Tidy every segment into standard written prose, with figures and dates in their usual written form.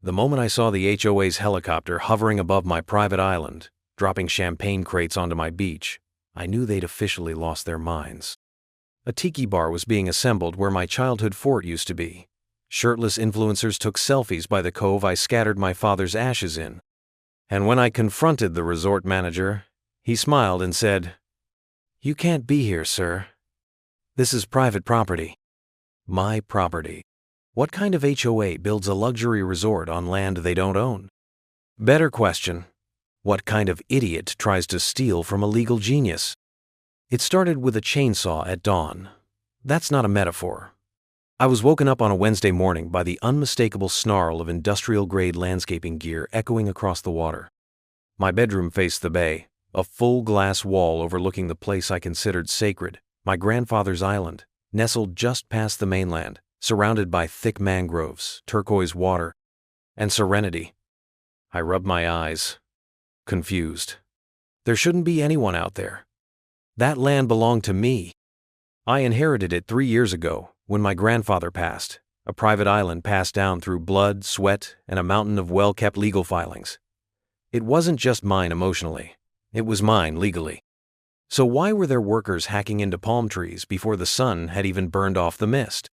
The moment I saw the HOA's helicopter hovering above my private island, dropping champagne crates onto my beach, I knew they'd officially lost their minds. A tiki bar was being assembled where my childhood fort used to be. Shirtless influencers took selfies by the cove I scattered my father's ashes in. And when I confronted the resort manager, he smiled and said, "You can't be here, sir. This is private property." My property. What kind of HOA builds a luxury resort on land they don't own? Better question, what kind of idiot tries to steal from a legal genius? It started with a chainsaw at dawn. That's not a metaphor. I was woken up on a Wednesday morning by the unmistakable snarl of industrial-grade landscaping gear echoing across the water. My bedroom faced the bay, a full glass wall overlooking the place I considered sacred, my grandfather's island, nestled just past the mainland, surrounded by thick mangroves, turquoise water, and serenity. I rubbed my eyes, confused. There shouldn't be anyone out there. That land belonged to me. I inherited it 3 years ago when my grandfather passed, a private island passed down through blood, sweat, and a mountain of well-kept legal filings. It wasn't just mine emotionally, it was mine legally. So why were there workers hacking into palm trees before the sun had even burned off the mist?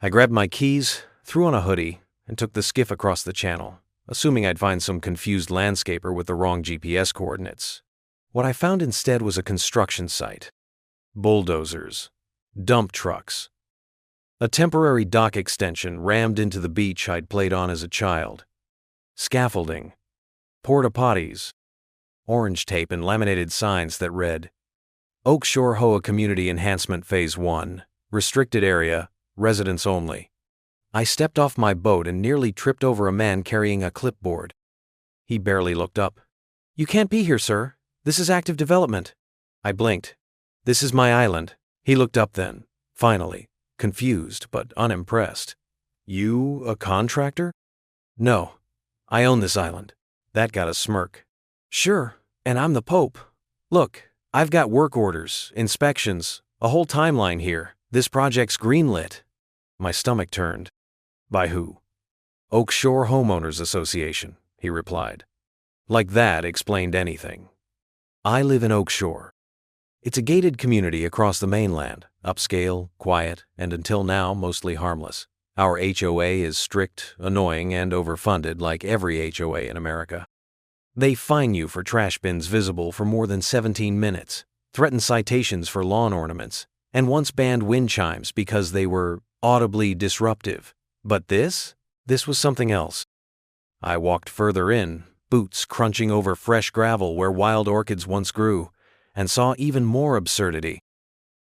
I grabbed my keys, threw on a hoodie, and took the skiff across the channel, assuming I'd find some confused landscaper with the wrong GPS coordinates. What I found instead was a construction site. Bulldozers, dump trucks, a temporary dock extension rammed into the beach I'd played on as a child, scaffolding, porta-potties, orange tape and laminated signs that read, Oak Shore HOA Community Enhancement Phase 1, Restricted Area, Residents Only. I stepped off my boat and nearly tripped over a man carrying a clipboard. He barely looked up. "You can't be here, sir. This is active development." I blinked. "This is my island." He looked up then, finally, confused but unimpressed. "You a contractor?" "No, I own this island." That got a smirk. "Sure, and I'm the Pope. Look, I've got work orders, inspections, a whole timeline here. This project's greenlit." My stomach turned. "By who?" "Oak Shore Homeowners Association," he replied. Like that explained anything. I live in Oak Shore. It's a gated community across the mainland, upscale, quiet, and until now mostly harmless. Our HOA is strict, annoying, and overfunded like every HOA in America. They fine you for trash bins visible for more than 17 minutes, threaten citations for lawn ornaments, and once banned wind chimes because they were audibly disruptive. But this was something else. I walked further in, boots crunching over fresh gravel where wild orchids once grew, and saw even more absurdity.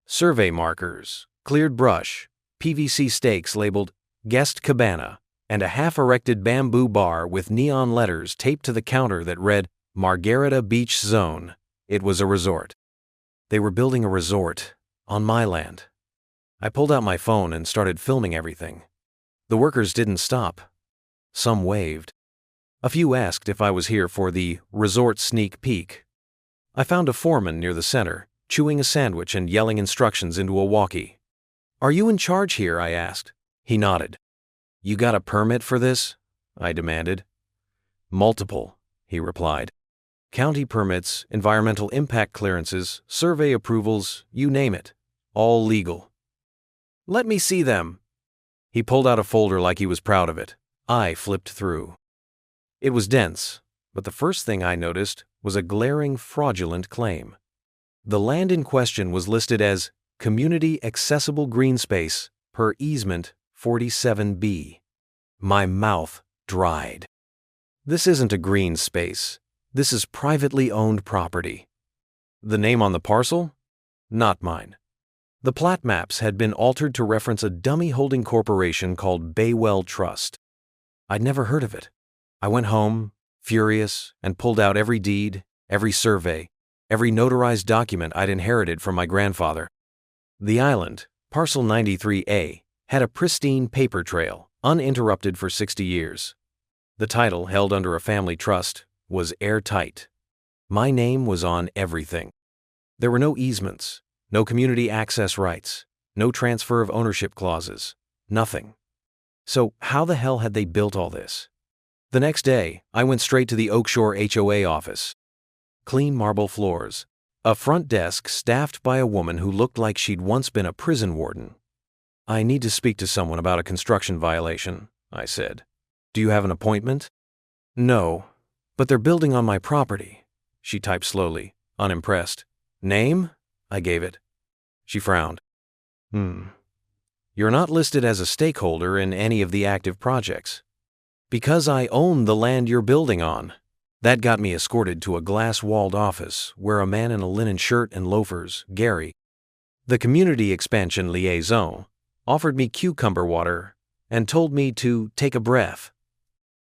Survey markers, cleared brush, PVC stakes labeled Guest Cabana, and a half-erected bamboo bar with neon letters taped to the counter that read Margarita Beach Zone. It was a resort. They were building a resort on my land. I pulled out my phone and started filming everything. The workers didn't stop. Some waved. A few asked if I was here for the resort sneak peek. I found a foreman near the center, chewing a sandwich and yelling instructions into a walkie. "Are you in charge here?" I asked. He nodded. "You got a permit for this?" I demanded. "Multiple," he replied. "County permits, environmental impact clearances, survey approvals, you name it. All legal." "Let me see them." He pulled out a folder like he was proud of it. I flipped through. It was dense, but the first thing I noticed was a glaring fraudulent claim. The land in question was listed as Community Accessible Green Space per Easement 47B. My mouth dried. This isn't a green space. This is privately owned property. The name on the parcel? Not mine. The plat maps had been altered to reference a dummy holding corporation called Baywell Trust. I'd never heard of it. I went home, furious, and pulled out every deed, every survey, every notarized document I'd inherited from my grandfather. The island, Parcel 93A, had a pristine paper trail, uninterrupted for 60 years. The title, held under a family trust, was airtight. My name was on everything. There were no easements, no community access rights, no transfer of ownership clauses, nothing. So how the hell had they built all this? The next day, I went straight to the Oakshore HOA office. Clean marble floors. A front desk staffed by a woman who looked like she'd once been a prison warden. "I need to speak to someone about a construction violation," I said. "Do you have an appointment?" "No, but they're building on my property," she typed slowly, unimpressed. "Name?" I gave it. She frowned. "You're not listed as a stakeholder in any of the active projects." "Because I own the land you're building on." That got me escorted to a glass-walled office where a man in a linen shirt and loafers, Gary, the community expansion liaison, offered me cucumber water and told me to take a breath.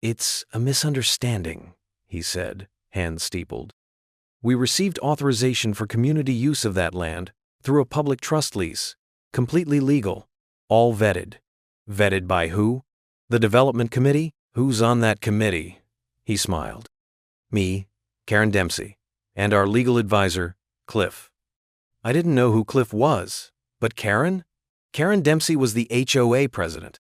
"It's a misunderstanding," he said, hands steepled. "We received authorization for community use of that land through a public trust lease, completely legal, all vetted." "Vetted by who?" "The development committee." "Who's on that committee?" He smiled. "Me, Karen Dempsey, and our legal advisor, Cliff." I didn't know who Cliff was, but Karen? Karen Dempsey was the HOA president.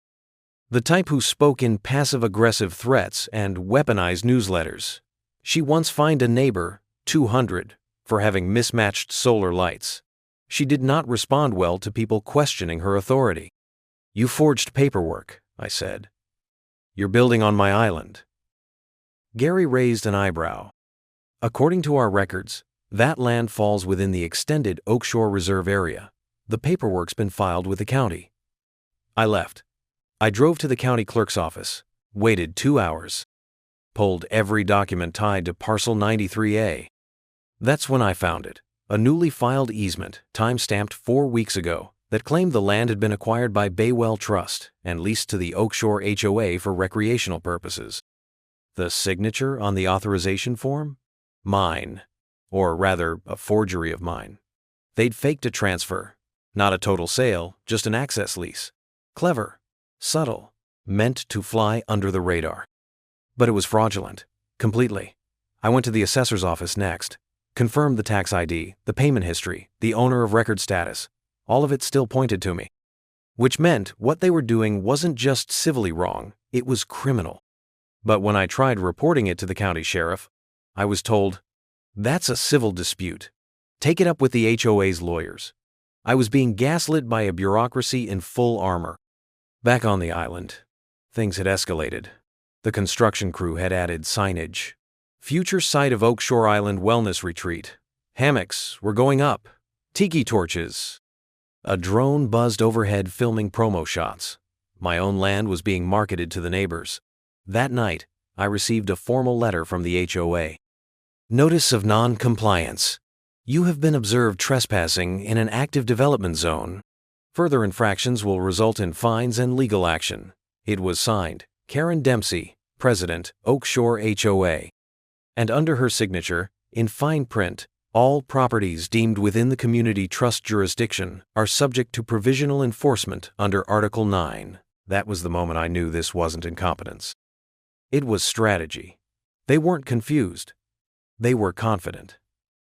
The type who spoke in passive-aggressive threats and weaponized newsletters. She once fined a neighbor, $200, for having mismatched solar lights. She did not respond well to people questioning her authority. "You forged paperwork," I said. "You're building on my island." Gary raised an eyebrow. "According to our records, that land falls within the extended Oakshore Reserve area. The paperwork's been filed with the county." I left. I drove to the county clerk's office, waited 2 hours, pulled every document tied to Parcel 93A. That's when I found it, a newly filed easement, time-stamped 4 weeks ago, that claimed the land had been acquired by Baywell Trust and leased to the Oakshore HOA for recreational purposes. The signature on the authorization form? Mine. Or rather, a forgery of mine. They'd faked a transfer. Not a total sale, just an access lease. Clever. Subtle. Meant to fly under the radar. But it was fraudulent. Completely. I went to the assessor's office next. Confirmed the tax ID, the payment history, the owner of record status. All of it still pointed to me. Which meant what they were doing wasn't just civilly wrong, it was criminal. But when I tried reporting it to the county sheriff, I was told, "That's a civil dispute. Take it up with the HOA's lawyers." I was being gaslit by a bureaucracy in full armor. Back on the island, things had escalated. The construction crew had added signage. "Future site of Oakshore Island Wellness Retreat. Hammocks were going up. Tiki torches." A drone buzzed overhead filming promo shots. My own land was being marketed to the neighbors. That night, I received a formal letter from the HOA. "Notice of non-compliance. You have been observed trespassing in an active development zone. Further infractions will result in fines and legal action." It was signed, Karen Dempsey, President, Oakshore HOA. And under her signature, in fine print, "All properties deemed within the community trust jurisdiction are subject to provisional enforcement under Article 9. That was the moment I knew this wasn't incompetence. It was strategy. They weren't confused. They were confident.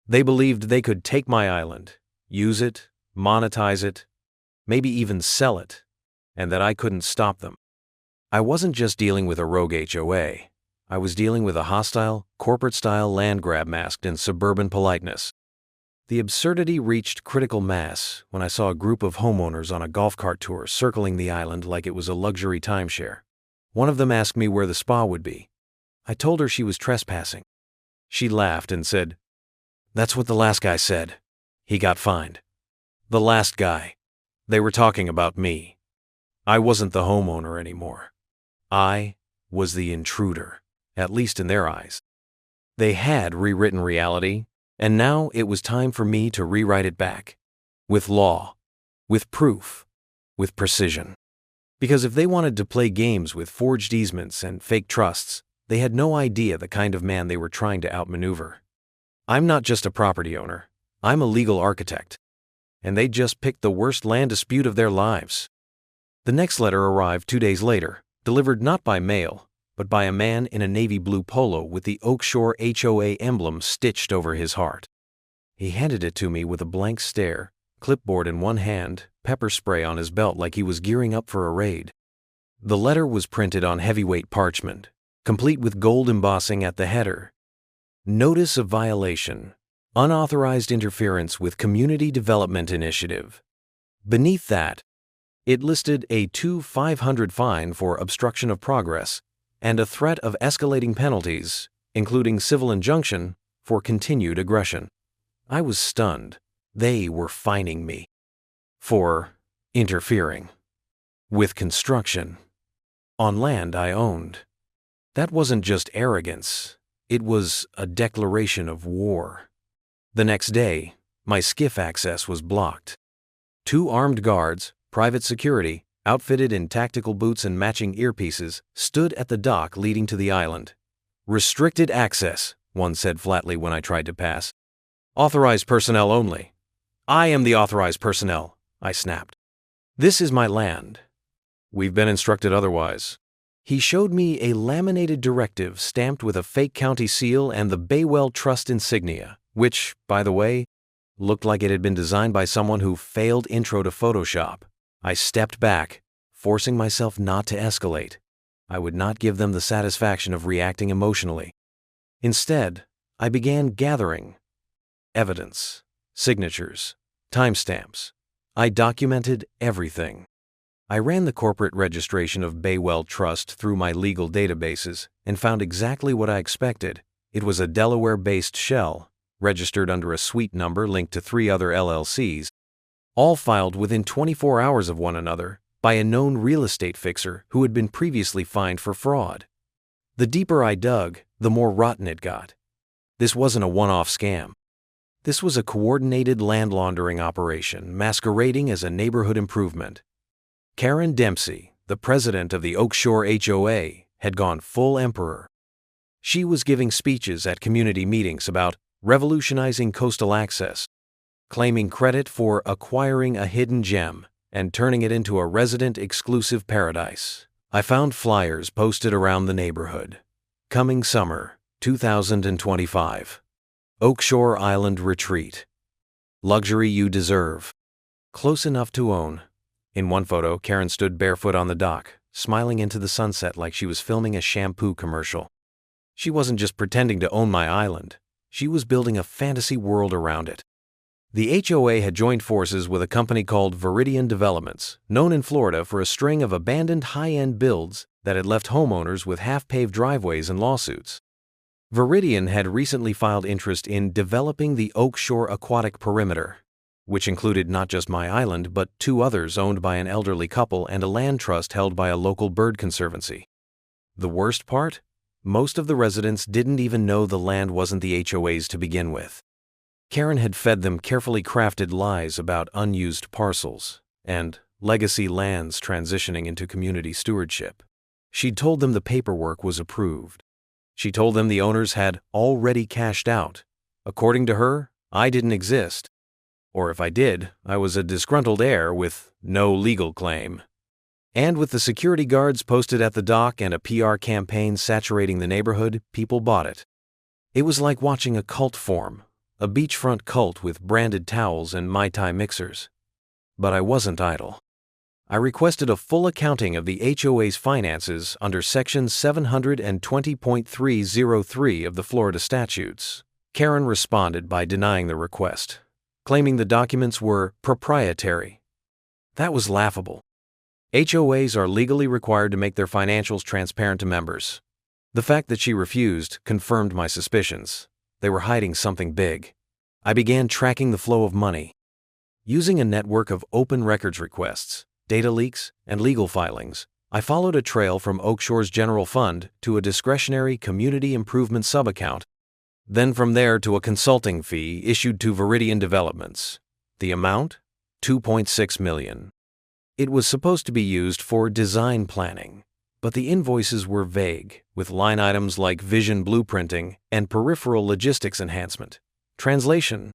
They believed they could take my island, use it, monetize it, maybe even sell it, and that I couldn't stop them. I wasn't just dealing with a rogue HOA. I was dealing with a hostile, corporate-style land grab masked in suburban politeness. The absurdity reached critical mass when I saw a group of homeowners on a golf cart tour circling the island like it was a luxury timeshare. One of them asked me where the spa would be. I told her she was trespassing. She laughed and said, "That's what the last guy said. He got fined." The last guy. They were talking about me. I wasn't the homeowner anymore. I was the intruder, at least in their eyes. They had rewritten reality, and now it was time for me to rewrite it back. With law. With proof. With precision. Because if they wanted to play games with forged easements and fake trusts, they had no idea the kind of man they were trying to outmaneuver. I'm not just a property owner. I'm a legal architect. And they just picked the worst land dispute of their lives. The next letter arrived 2 days later, delivered not by mail, but by a man in a navy blue polo with the Oakshore HOA emblem stitched over his heart. He handed it to me with a blank stare, clipboard in one hand, pepper spray on his belt like he was gearing up for a raid. The letter was printed on heavyweight parchment, complete with gold embossing at the header. Notice of violation. Unauthorized interference with Community Development Initiative. Beneath that, it listed a $2,500 fine for obstruction of progress and a threat of escalating penalties, including civil injunction, for continued aggression. I was stunned. They were fining me for interfering with construction on land I owned. That wasn't just arrogance, it was a declaration of war. The next day, my skiff access was blocked. 2 armed guards, private security, outfitted in tactical boots and matching earpieces, stood at the dock leading to the island. "Restricted access," one said flatly when I tried to pass. "Authorized personnel only." "I am the authorized personnel," I snapped. "This is my land." "We've been instructed otherwise." He showed me a laminated directive stamped with a fake county seal and the Baywell Trust insignia, which, by the way, looked like it had been designed by someone who failed Intro to Photoshop. I stepped back, forcing myself not to escalate. I would not give them the satisfaction of reacting emotionally. Instead, I began gathering evidence, signatures, timestamps. I documented everything. I ran the corporate registration of Baywell Trust through my legal databases and found exactly what I expected. It was a Delaware-based shell, registered under a suite number linked to 3 other LLCs, all filed within 24 hours of one another by a known real estate fixer who had been previously fined for fraud. The deeper I dug, the more rotten it got. This wasn't a one-off scam. This was a coordinated land laundering operation masquerading as a neighborhood improvement. Karen Dempsey, the president of the Oakshore HOA, had gone full emperor. She was giving speeches at community meetings about revolutionizing coastal access, claiming credit for acquiring a hidden gem and turning it into a resident-exclusive paradise. I found flyers posted around the neighborhood. Coming summer, 2025. Oakshore Island Retreat. Luxury you deserve. Close enough to own. In one photo, Karen stood barefoot on the dock, smiling into the sunset like she was filming a shampoo commercial. She wasn't just pretending to own my island. She was building a fantasy world around it. The HOA had joined forces with a company called Viridian Developments, known in Florida for a string of abandoned high-end builds that had left homeowners with half-paved driveways and lawsuits. Viridian had recently filed interest in developing the Oakshore Aquatic Perimeter, which included not just my island but 2 others owned by an elderly couple and a land trust held by a local bird conservancy. The worst part? Most of the residents didn't even know the land wasn't the HOA's to begin with. Karen had fed them carefully crafted lies about unused parcels and legacy lands transitioning into community stewardship. She'd told them the paperwork was approved. She told them the owners had already cashed out. According to her, I didn't exist. Or if I did, I was a disgruntled heir with no legal claim. And with the security guards posted at the dock and a PR campaign saturating the neighborhood, people bought it. It was like watching a cult form, a beachfront cult with branded towels and Mai Tai mixers. But I wasn't idle. I requested a full accounting of the HOA's finances under Section 720.303 of the Florida statutes. Karen responded by denying the request, claiming the documents were proprietary. That was laughable. HOAs are legally required to make their financials transparent to members. The fact that she refused confirmed my suspicions. They were hiding something big. I began tracking the flow of money. Using a network of open records requests, data leaks, and legal filings, I followed a trail from Oakshore's general fund to a discretionary community improvement subaccount, then from there to a consulting fee issued to Viridian Developments. The amount? $2.6 million. It was supposed to be used for design planning, but the invoices were vague, with line items like vision blueprinting and peripheral logistics enhancement. Translation: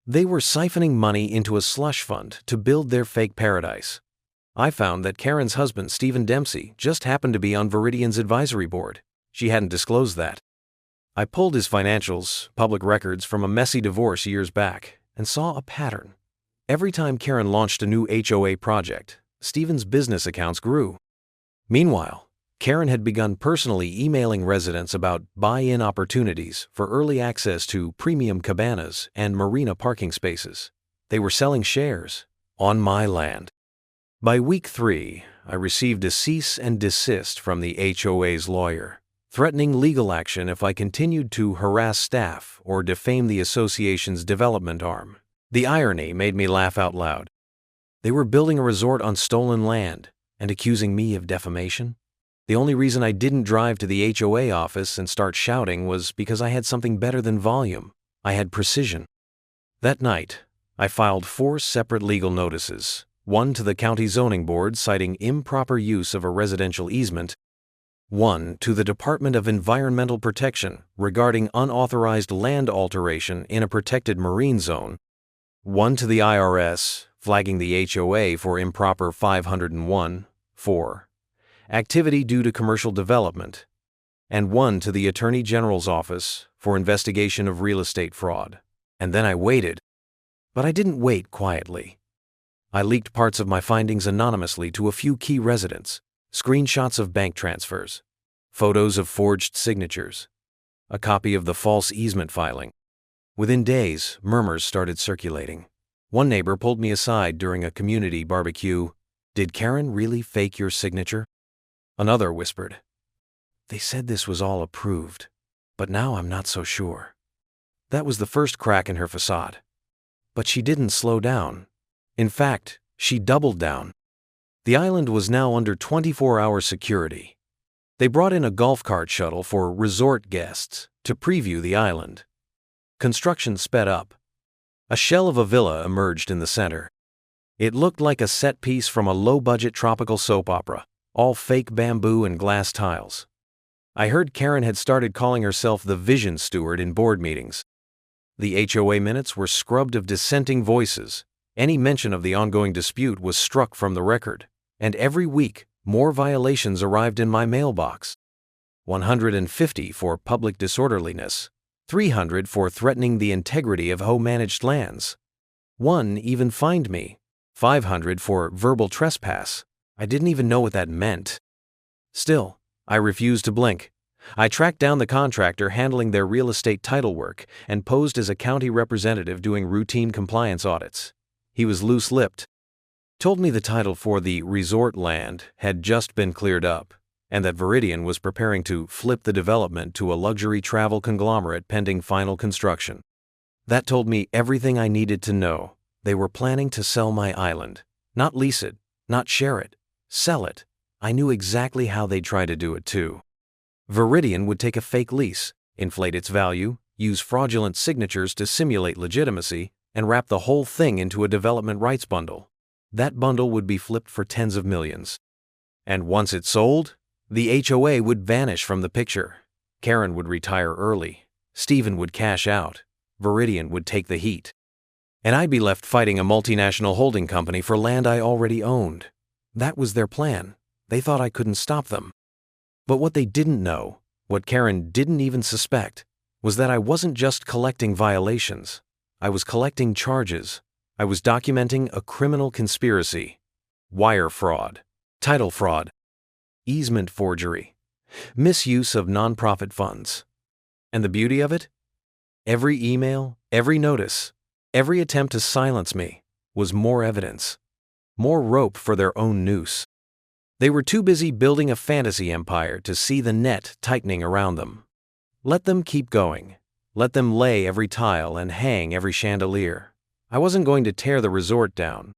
they were siphoning money into a slush fund to build their fake paradise. I found that Karen's husband, Stephen Dempsey, just happened to be on Viridian's advisory board. She hadn't disclosed that. I pulled his financials, public records from a messy divorce years back, and saw a pattern. Every time Karen launched a new HOA project, Stephen's business accounts grew. Meanwhile, Karen had begun personally emailing residents about buy-in opportunities for early access to premium cabanas and marina parking spaces. They were selling shares on my land. By week 3, I received a cease and desist from the HOA's lawyer, threatening legal action if I continued to harass staff or defame the association's development arm. The irony made me laugh out loud. They were building a resort on stolen land and accusing me of defamation? The only reason I didn't drive to the HOA office and start shouting was because I had something better than volume. I had precision. That night, I filed 4 separate legal notices, one to the county zoning board citing improper use of a residential easement, one to the Department of Environmental Protection regarding unauthorized land alteration in a protected marine zone, one to the IRS flagging the HOA for improper 501(4) activity due to commercial development, and one to the Attorney General's office for investigation of real estate fraud. And then I waited. But I didn't wait quietly. I leaked parts of my findings anonymously to a few key residents, screenshots of bank transfers, photos of forged signatures, a copy of the false easement filing. Within days, murmurs started circulating. One neighbor pulled me aside during a community barbecue. "Did Karen really fake your signature?" Another whispered, "They said this was all approved, but now I'm not so sure." That was the first crack in her facade. But she didn't slow down. In fact, she doubled down. The island was now under 24-hour security. They brought in a golf cart shuttle for resort guests to preview the island. Construction sped up. A shell of a villa emerged in the center. It looked like a set piece from a low-budget tropical soap opera, all fake bamboo and glass tiles. I heard Karen had started calling herself the vision steward in board meetings. The HOA minutes were scrubbed of dissenting voices. Any mention of the ongoing dispute was struck from the record, and every week, more violations arrived in my mailbox. 150 for public disorderliness, 300 for threatening the integrity of HOA-managed lands. One even fined me, 500 for verbal trespass. I didn't even know what that meant. Still, I refused to blink. I tracked down the contractor handling their real estate title work and posed as a county representative doing routine compliance audits. He was loose-lipped. Told me the title for the resort land had just been cleared up, and that Viridian was preparing to flip the development to a luxury travel conglomerate pending final construction. That told me everything I needed to know. They were planning to sell my island. Not lease it, not share it, sell it. I knew exactly how they'd try to do it too. Viridian would take a fake lease, inflate its value, use fraudulent signatures to simulate legitimacy, and wrap the whole thing into a development rights bundle. That bundle would be flipped for tens of millions. And once it sold, the HOA would vanish from the picture. Karen would retire early. Stephen would cash out. Viridian would take the heat. And I'd be left fighting a multinational holding company for land I already owned. That was their plan. They thought I couldn't stop them. But what they didn't know, what Karen didn't even suspect, was that I wasn't just collecting violations. I was collecting charges. I was documenting a criminal conspiracy. Wire fraud, title fraud, easement forgery, misuse of nonprofit funds. And the beauty of it? Every email, every notice, every attempt to silence me was more evidence, more rope for their own noose. They were too busy building a fantasy empire to see the net tightening around them. Let them keep going. Let them lay every tile and hang every chandelier. I wasn't going to tear the resort down.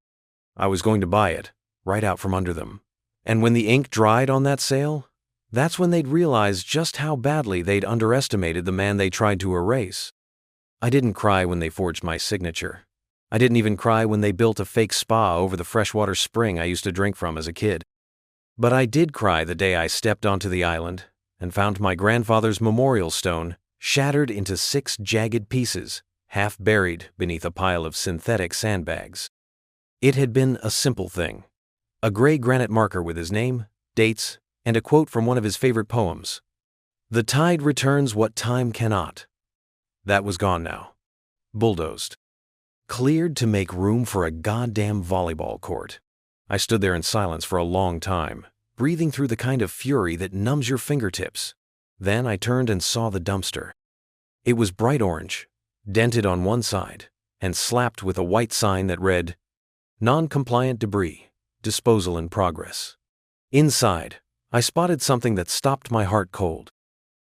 I was going to buy it, right out from under them. And when the ink dried on that sale, that's when they'd realize just how badly they'd underestimated the man they tried to erase. I didn't cry when they forged my signature. I didn't even cry when they built a fake spa over the freshwater spring I used to drink from as a kid. But I did cry the day I stepped onto the island and found my grandfather's memorial stone shattered into 6 jagged pieces, half buried beneath a pile of synthetic sandbags. It had been a simple thing. A gray granite marker with his name, dates, and a quote from one of his favorite poems. "The tide returns what time cannot." That was gone now. Bulldozed. Cleared to make room for a goddamn volleyball court. I stood there in silence for a long time, breathing through the kind of fury that numbs your fingertips. Then I turned and saw the dumpster. It was bright orange, dented on one side, and slapped with a white sign that read, "Non-compliant debris, disposal in progress." Inside, I spotted something that stopped my heart cold.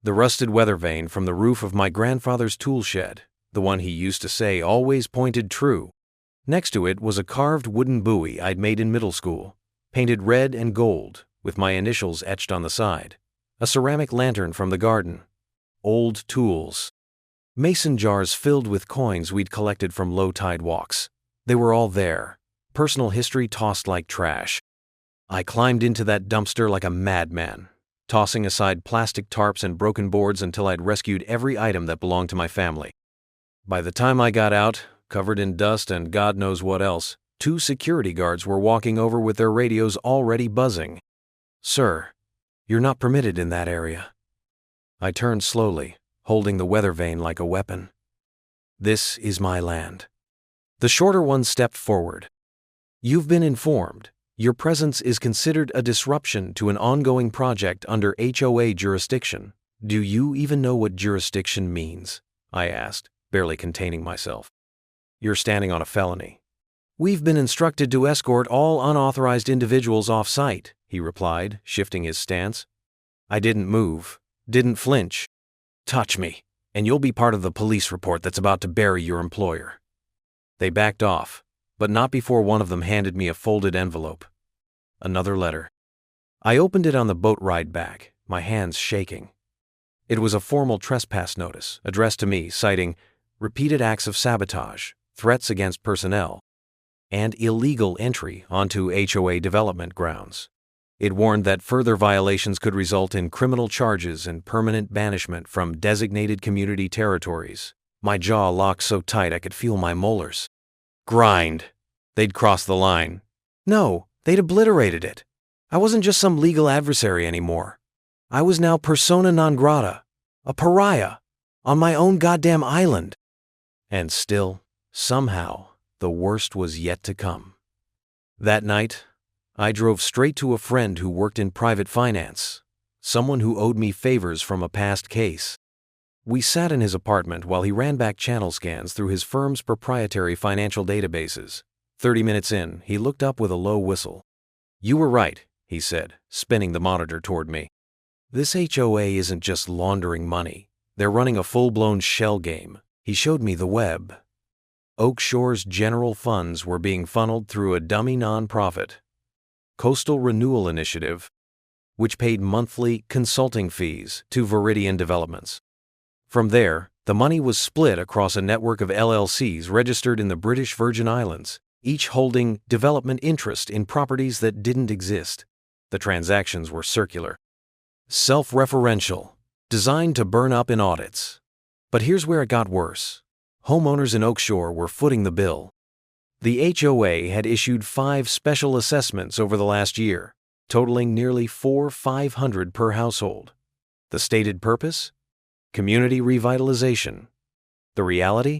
The rusted weather vane from the roof of my grandfather's tool shed, the one he used to say always pointed true. Next to it was a carved wooden buoy I'd made in middle school, painted red and gold, with my initials etched on the side. A ceramic lantern from the garden. Old tools. Mason jars filled with coins we'd collected from low-tide walks. They were all there. Personal history tossed like trash. I climbed into that dumpster like a madman, tossing aside plastic tarps and broken boards until I'd rescued every item that belonged to my family. By the time I got out, covered in dust and God knows what else, 2 security guards were walking over with their radios already buzzing. "Sir, you're not permitted in that area." I turned slowly, holding the weather vane like a weapon. "This is my land." The shorter one stepped forward. "You've been informed. Your presence is considered a disruption to an ongoing project under HOA jurisdiction." "Do you even know what jurisdiction means?" I asked, barely containing myself. "You're standing on a felony." "We've been instructed to escort all unauthorized individuals off-site," he replied, shifting his stance. I didn't move, didn't flinch. "Touch me, and you'll be part of the police report that's about to bury your employer." They backed off, but not before one of them handed me a folded envelope. Another letter. I opened it on the boat ride back, my hands shaking. It was a formal trespass notice, addressed to me, citing repeated acts of sabotage, threats against personnel, and illegal entry onto HOA development grounds. It warned that further violations could result in criminal charges and permanent banishment from designated community territories. My jaw locked so tight I could feel my molars. Grind. They'd crossed the line. No, they'd obliterated it. I wasn't just some legal adversary anymore. I was now persona non grata, a pariah, on my own goddamn island. And still, somehow, the worst was yet to come. That night, I drove straight to a friend who worked in private finance, someone who owed me favors from a past case. We sat in his apartment while he ran back channel scans through his firm's proprietary financial databases. 30 minutes in, he looked up with a low whistle. "You were right," he said, spinning the monitor toward me. "This HOA isn't just laundering money. They're running a full-blown shell game." He showed me the web. Oak Shore's general funds were being funneled through a dummy nonprofit, Coastal Renewal Initiative, which paid monthly consulting fees to Viridian Developments. From there, the money was split across a network of LLCs registered in the British Virgin Islands, each holding development interest in properties that didn't exist. The transactions were circular, self-referential, designed to burn up in audits. But here's where it got worse. Homeowners in Oak Shore were footing the bill. The HOA had issued 5 special assessments over the last year, totaling nearly $4,500 per household. The stated purpose? Community revitalization. The reality?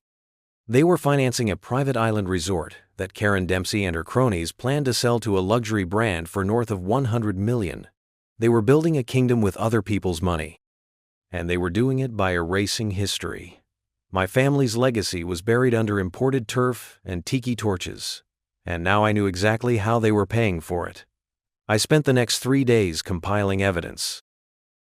They were financing a private island resort that Karen Dempsey and her cronies planned to sell to a luxury brand for north of $100 million. They were building a kingdom with other people's money. And they were doing it by erasing history. My family's legacy was buried under imported turf and tiki torches, and now I knew exactly how they were paying for it. I spent the next 3 days compiling evidence.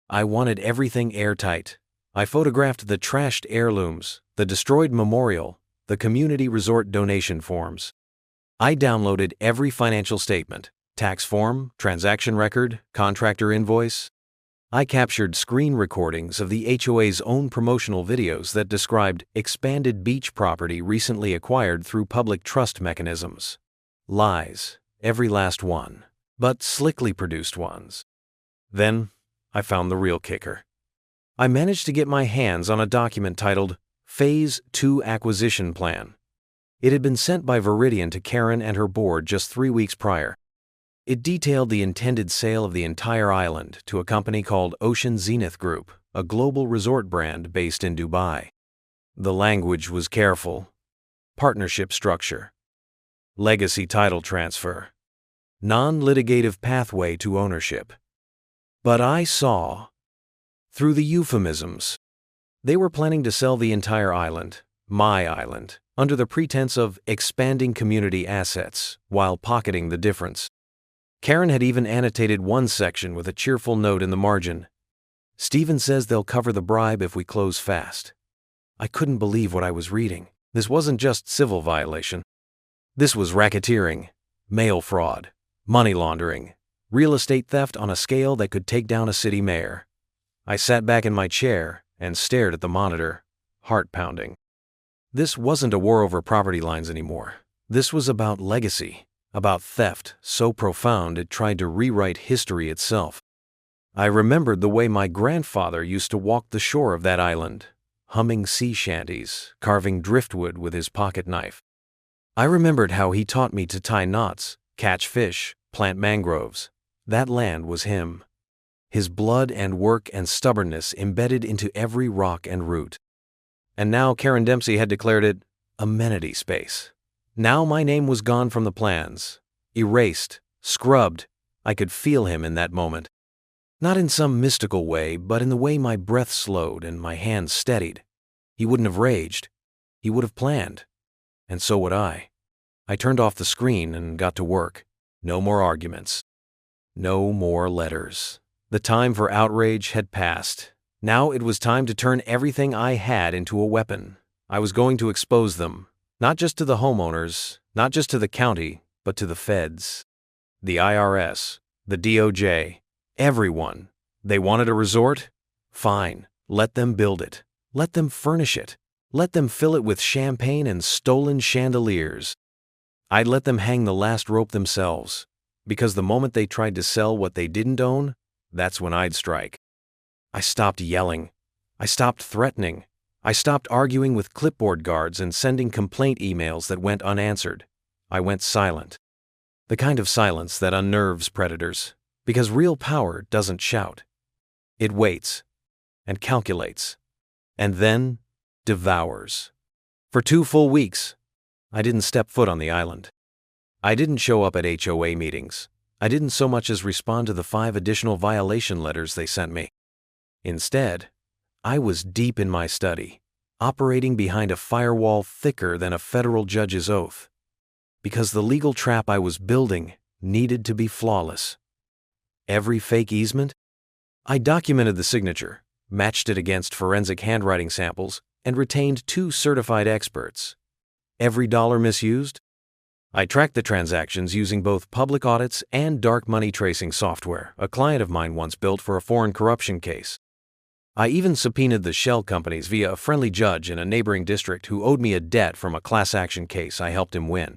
I wanted everything airtight. I photographed the trashed heirlooms, the destroyed memorial, the community resort donation forms. I downloaded every financial statement, tax form, transaction record, contractor invoice. I captured screen recordings of the HOA's own promotional videos that described expanded beach property recently acquired through public trust mechanisms. Lies, every last one, but slickly produced ones. Then, I found the real kicker. I managed to get my hands on a document titled Phase 2 Acquisition Plan. It had been sent by Viridian to Karen and her board just 3 weeks prior. It detailed the intended sale of the entire island to a company called Ocean Zenith Group, a global resort brand based in Dubai. The language was careful. Partnership structure. Legacy title transfer. non-litigative pathway to ownership. But I saw through the euphemisms. They were planning to sell the entire island, my island, under the pretense of expanding community assets while pocketing the difference. Karen had even annotated one section with a cheerful note in the margin. Steven says they'll cover the bribe if we close fast. I couldn't believe what I was reading. This wasn't just civil violation. This was racketeering, mail fraud, money laundering, real estate theft on a scale that could take down a city mayor. I sat back in my chair and stared at the monitor, heart pounding. This wasn't a war over property lines anymore. This was about legacy, about theft so profound it tried to rewrite history itself. I remembered the way my grandfather used to walk the shore of that island, humming sea shanties, carving driftwood with his pocket knife. I remembered how he taught me to tie knots, catch fish, plant mangroves. That land was him. His blood and work and stubbornness embedded into every rock and root. And now Karen Dempsey had declared it amenity space. Now my name was gone from the plans, erased, scrubbed. I could feel him in that moment. Not in some mystical way, but in the way my breath slowed and my hands steadied. He wouldn't have raged. He would have planned. And so would I. I turned off the screen and got to work. No more arguments. No more letters. The time for outrage had passed. Now it was time to turn everything I had into a weapon. I was going to expose them, not just to the homeowners, not just to the county, but to the feds. The IRS, the DOJ, everyone. They wanted a resort? Fine, let them build it. Let them furnish it. Let them fill it with champagne and stolen chandeliers. I'd let them hang the last rope themselves, because the moment they tried to sell what they didn't own, that's when I'd strike. I stopped yelling. I stopped threatening. I stopped arguing with clipboard guards and sending complaint emails that went unanswered. I went silent. The kind of silence that unnerves predators, because real power doesn't shout. It waits, and calculates, and then devours. For 2 full weeks, I didn't step foot on the island. I didn't show up at HOA meetings. I didn't so much as respond to the 5 additional violation letters they sent me. Instead, I was deep in my study, operating behind a firewall thicker than a federal judge's oath, because the legal trap I was building needed to be flawless. Every fake easement? I documented the signature, matched it against forensic handwriting samples, and retained 2 certified experts. Every dollar misused? I tracked the transactions using both public audits and dark money tracing software a client of mine once built for a foreign corruption case. I even subpoenaed the shell companies via a friendly judge in a neighboring district who owed me a debt from a class action case I helped him win.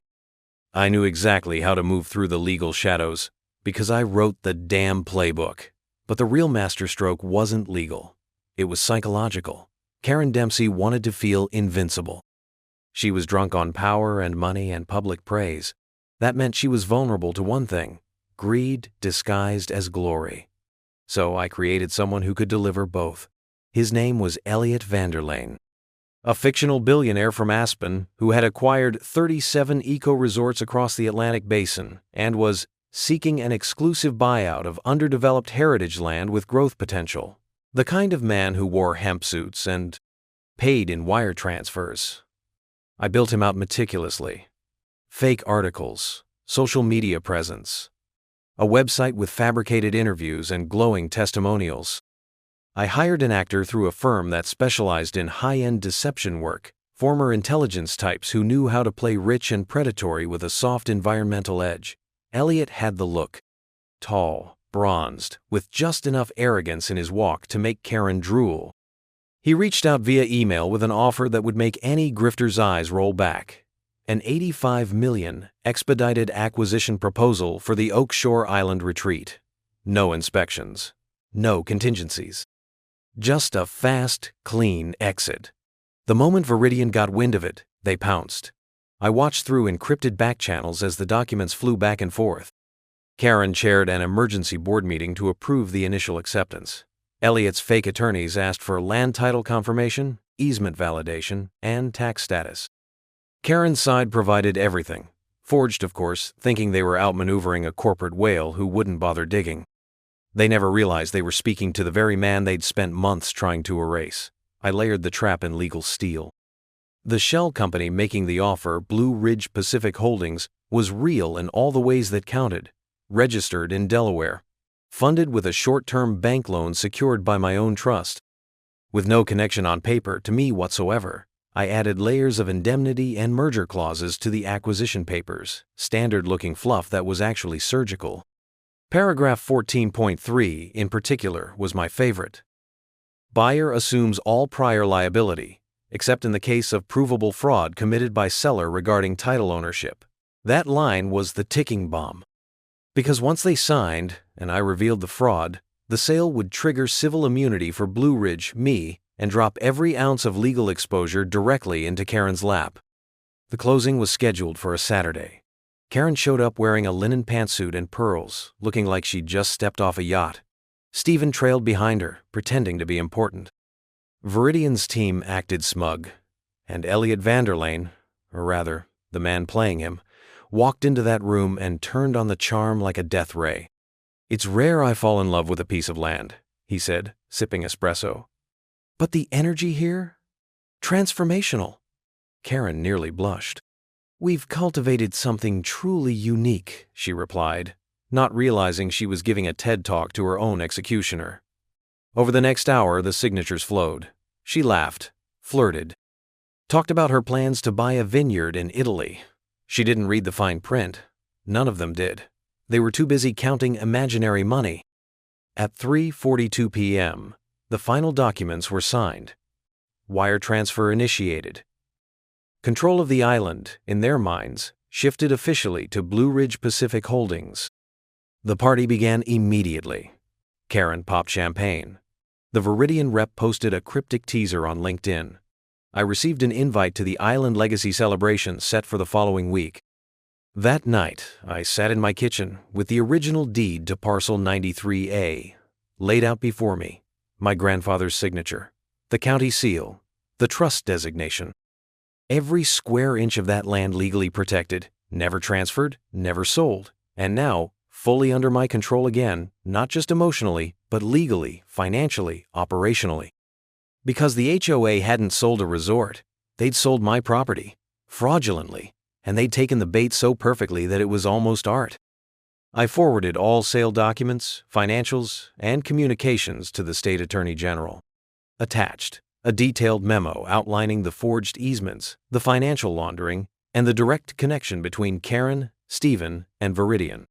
I knew exactly how to move through the legal shadows because I wrote the damn playbook. But the real masterstroke wasn't legal. It was psychological. Karen Dempsey wanted to feel invincible. She was drunk on power and money and public praise. That meant she was vulnerable to one thing: greed disguised as glory. So I created someone who could deliver both. His name was Elliot Vanderlane, a fictional billionaire from Aspen who had acquired 37 eco-resorts across the Atlantic Basin and was seeking an exclusive buyout of underdeveloped heritage land with growth potential. The kind of man who wore hemp suits and paid in wire transfers. I built him out meticulously. Fake articles, social media presence, a website with fabricated interviews and glowing testimonials. I hired an actor through a firm that specialized in high-end deception work, former intelligence types who knew how to play rich and predatory with a soft environmental edge. Elliot had the look. Tall, bronzed, with just enough arrogance in his walk to make Karen drool. He reached out via email with an offer that would make any grifter's eyes roll back. An $85 million expedited acquisition proposal for the Oak Shore Island retreat. No inspections. No contingencies. Just a fast, clean exit. The moment Viridian got wind of it, they pounced. I watched through encrypted back channels as the documents flew back and forth. Karen chaired an emergency board meeting to approve the initial acceptance. Elliot's fake attorneys asked for land title confirmation, easement validation, and tax status. Karen's side provided everything: Forged, of course, thinking they were outmaneuvering a corporate whale who wouldn't bother digging. They never realized they were speaking to the very man they'd spent months trying to erase. I layered the trap in legal steel. The shell company making the offer, Blue Ridge Pacific Holdings, was real in all the ways that counted. Registered in Delaware. Funded with a short-term bank loan secured by my own trust. With no connection on paper to me whatsoever, I added layers of indemnity and merger clauses to the acquisition papers, standard-looking fluff that was actually surgical. Paragraph 14.3 in particular was my favorite. Buyer assumes all prior liability, except in the case of provable fraud committed by seller regarding title ownership. That line was the ticking bomb. Because once they signed, and I revealed the fraud, the sale would trigger civil immunity for Blue Ridge, me, and drop every ounce of legal exposure directly into Karen's lap. The closing was scheduled for a Saturday. Karen showed up wearing a linen pantsuit and pearls, looking like she'd just stepped off a yacht. Stephen trailed behind her, pretending to be important. Viridian's team acted smug, and Elliot Vanderlane, or rather, the man playing him, walked into that room and turned on the charm like a death ray. "It's rare I fall in love with a piece of land," he said, sipping espresso. "But the energy here? Transformational." Karen nearly blushed. "We've cultivated something truly unique," she replied, not realizing she was giving a TED talk to her own executioner. Over the next hour, the signatures flowed. She laughed, flirted, talked about her plans to buy a vineyard in Italy. She didn't read the fine print. None of them did. They were too busy counting imaginary money. At 3:42 p.m., the final documents were signed. Wire transfer initiated. Control of the island, in their minds, shifted officially to Blue Ridge Pacific Holdings. The party began immediately. Karen popped champagne. The Viridian rep posted a cryptic teaser on LinkedIn. I received an invite to the Island Legacy celebration set for the following week. That night, I sat in my kitchen with the original deed to Parcel 93A, laid out before me, my grandfather's signature, the county seal, the trust designation. Every square inch of that land legally protected, never transferred, never sold, and now fully under my control again, not just emotionally, but legally, financially, operationally. Because the HOA hadn't sold a resort, they'd sold my property, fraudulently, and they'd taken the bait so perfectly that it was almost art. I forwarded all sale documents, financials, and communications to the State Attorney General. Attached, a detailed memo outlining the forged easements, the financial laundering, and the direct connection between Karen, Stephen, and Viridian.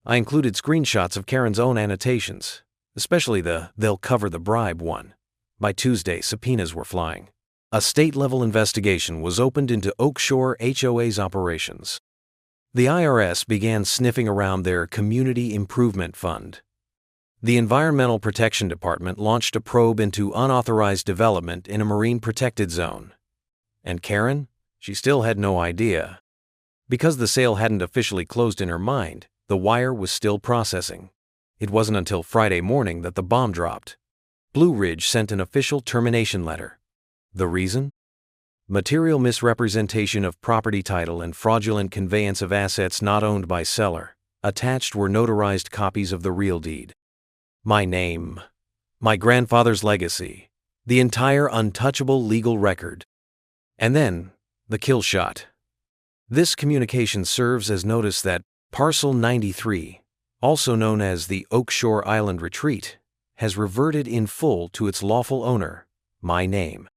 I included screenshots of Karen's own annotations, especially the "they'll cover the bribe" one. By Tuesday, subpoenas were flying. A state-level investigation was opened into Oakshore HOA's operations. The IRS began sniffing around their Community Improvement Fund. The Environmental Protection Department launched a probe into unauthorized development in a marine protected zone. And Karen? She still had no idea. Because the sale hadn't officially closed in her mind, the wire was still processing. It wasn't until Friday morning that the bomb dropped. Blue Ridge sent an official termination letter. The reason? Material misrepresentation of property title and fraudulent conveyance of assets not owned by seller. Attached were notarized copies of the real deed. My name, my grandfather's legacy, the entire untouchable legal record. And then, the kill shot. This communication serves as notice that Parcel 93, also known as the Oakshore Island Retreat, has reverted in full to its lawful owner, my name.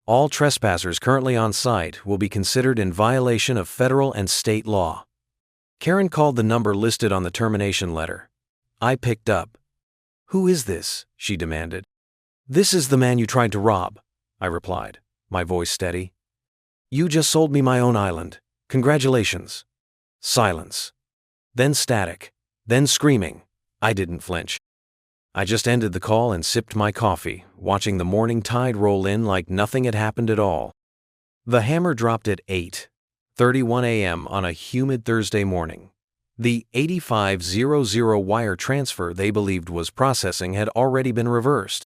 All trespassers currently on site will be considered in violation of federal and state law. Karen called the number listed on the termination letter. I picked up. "Who is this?" she demanded. "This is the man you tried to rob," I replied, my voice steady. "You just sold me my own island. Congratulations." Silence. Then static. Then screaming. I didn't flinch. I just ended the call and sipped my coffee, watching the morning tide roll in like nothing had happened at all. The hammer dropped at 8:31 a.m. on a humid Thursday morning. The 8500 wire transfer they believed was processing had already been reversed.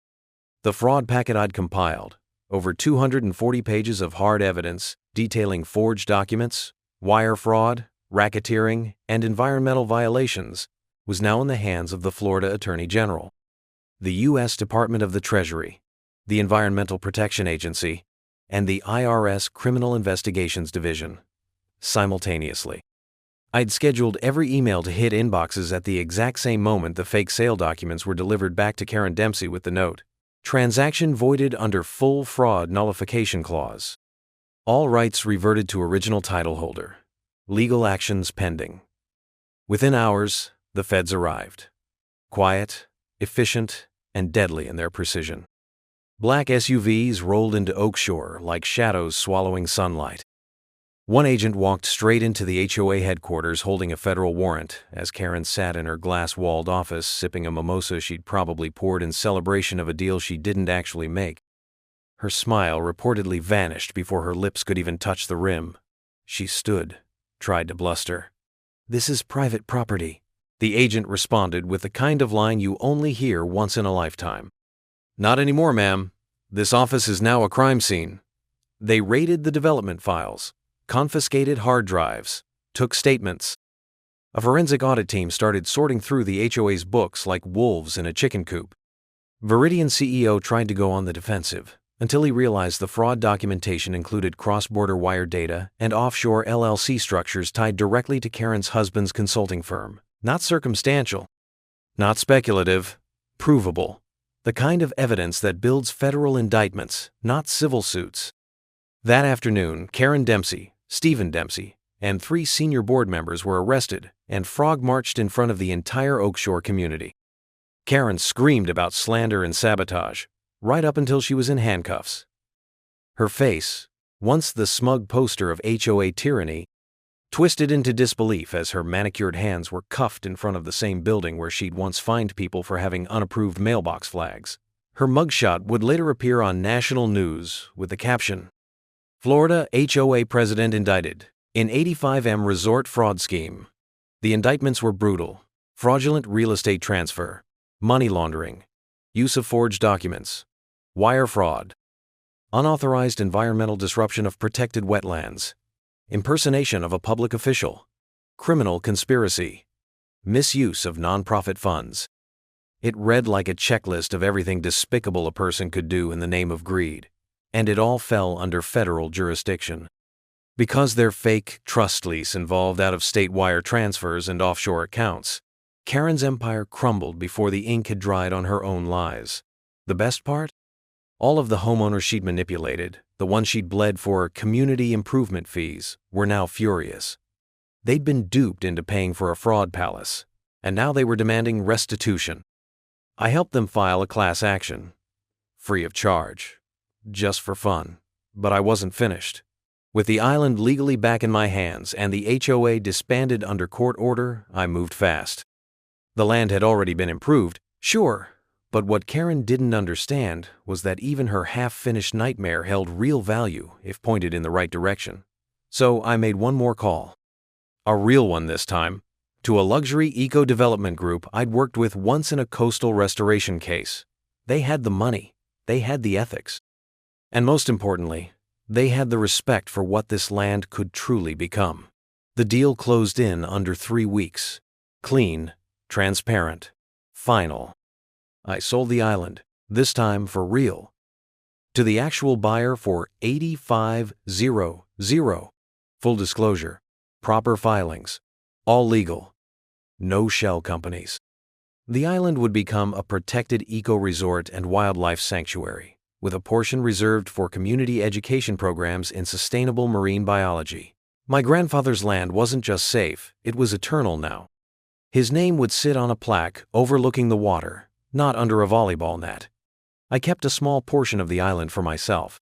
The fraud packet I'd compiled, over 240 pages of hard evidence detailing forged documents, wire fraud, racketeering, and environmental violations was now in the hands of the Florida Attorney General, the U.S. Department of the Treasury, the Environmental Protection Agency, and the IRS Criminal Investigations Division, simultaneously. I'd scheduled every email to hit inboxes at the exact same moment the fake sale documents were delivered back to Karen Dempsey with the note, "Transaction voided under full fraud nullification clause. All rights reverted to original title holder. Legal actions pending." Within hours, the feds arrived. Quiet, efficient, and deadly in their precision. Black SUVs rolled into Oakshore like shadows swallowing sunlight. One agent walked straight into the HOA headquarters holding a federal warrant as Karen sat in her glass-walled office sipping a mimosa she'd probably poured in celebration of a deal she didn't actually make. Her smile reportedly vanished before her lips could even touch the rim. She stood, tried to bluster. "This is private property," the agent responded with the kind of line you only hear once in a lifetime. "Not anymore, ma'am. This office is now a crime scene." They raided the development files, confiscated hard drives, took statements. A forensic audit team started sorting through the HOA's books like wolves in a chicken coop. Viridian CEO tried to go on the defensive until he realized the fraud documentation included cross-border wire data and offshore LLC structures tied directly to Karen's husband's consulting firm. Not circumstantial, not speculative, provable. The kind of evidence that builds federal indictments, not civil suits. That afternoon, Karen Dempsey, Stephen Dempsey, and 3 senior board members were arrested and frog-marched in front of the entire Oakshore community. Karen screamed about slander and sabotage, right up until she was in handcuffs. Her face, once the smug poster of HOA tyranny, twisted into disbelief as her manicured hands were cuffed in front of the same building where she'd once fined people for having unapproved mailbox flags. Her mugshot would later appear on national news with the caption, "Florida HOA President Indicted in 85M Resort Fraud Scheme." The indictments were brutal: fraudulent real estate transfer, money laundering, use of forged documents, wire fraud, unauthorized environmental disruption of protected wetlands, impersonation of a public official, criminal conspiracy, misuse of nonprofit funds. It read like a checklist of everything despicable a person could do in the name of greed, and it all fell under federal jurisdiction. Because their fake trust lease involved out-of-state wire transfers and offshore accounts, Karen's empire crumbled before the ink had dried on her own lies. The best part? All of the homeowners she'd manipulated, the ones she'd bled for community improvement fees, were now furious. They'd been duped into paying for a fraud palace, and now they were demanding restitution. I helped them file a class action, free of charge, just for fun, but I wasn't finished. With the island legally back in my hands and the HOA disbanded under court order, I moved fast. The land had already been improved, sure, but what Karen didn't understand was that even her half-finished nightmare held real value if pointed in the right direction. So I made one more call. A real one this time, to a luxury eco-development group I'd worked with once in a coastal restoration case. They had the money, they had the ethics, and most importantly, they had the respect for what this land could truly become. The deal closed in under 3 weeks. Clean, transparent, final. I sold the island, this time for real, to the actual buyer for $85,000. Full disclosure, proper filings, all legal, no shell companies. The island would become a protected eco-resort and wildlife sanctuary, with a portion reserved for community education programs in sustainable marine biology. My grandfather's land wasn't just safe, it was eternal now. His name would sit on a plaque overlooking the water, not under a volleyball net. I kept a small portion of the island for myself.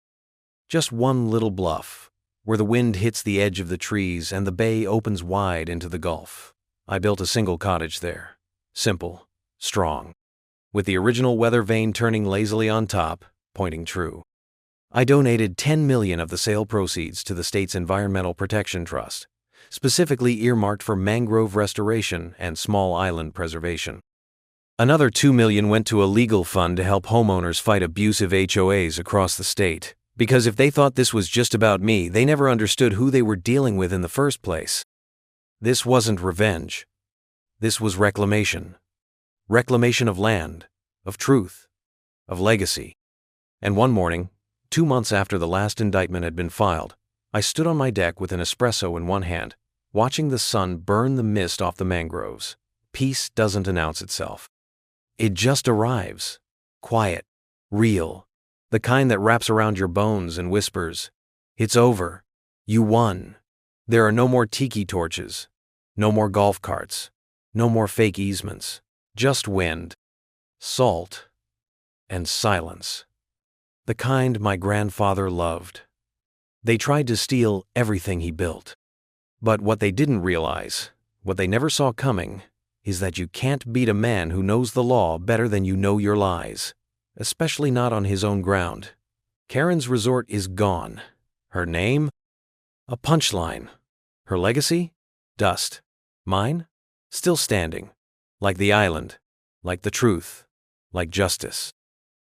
Just one little bluff, where the wind hits the edge of the trees and the bay opens wide into the Gulf. I built a single cottage there. Simple, strong, with the original weather vane turning lazily on top, pointing true. I donated $10 million of the sale proceeds to the state's Environmental Protection Trust, specifically earmarked for mangrove restoration and small island preservation. Another $2 million went to a legal fund to help homeowners fight abusive HOAs across the state, because if they thought this was just about me, they never understood who they were dealing with in the first place. This wasn't revenge. This was reclamation. Reclamation of land, of truth, of legacy. And one morning, 2 months after the last indictment had been filed, I stood on my deck with an espresso in one hand, watching the sun burn the mist off the mangroves. Peace doesn't announce itself. It just arrives. Quiet, real, the kind that wraps around your bones and whispers, "It's over. You won." There are no more tiki torches, no more golf carts, no more fake easements, just wind, salt, and silence. The kind my grandfather loved. They tried to steal everything he built. But what they didn't realize, what they never saw coming, is that you can't beat a man who knows the law better than you know your lies, especially not on his own ground. Karen's resort is gone. Her name? A punchline. Her legacy? Dust. Mine? Still standing. Like the island, like the truth, like justice.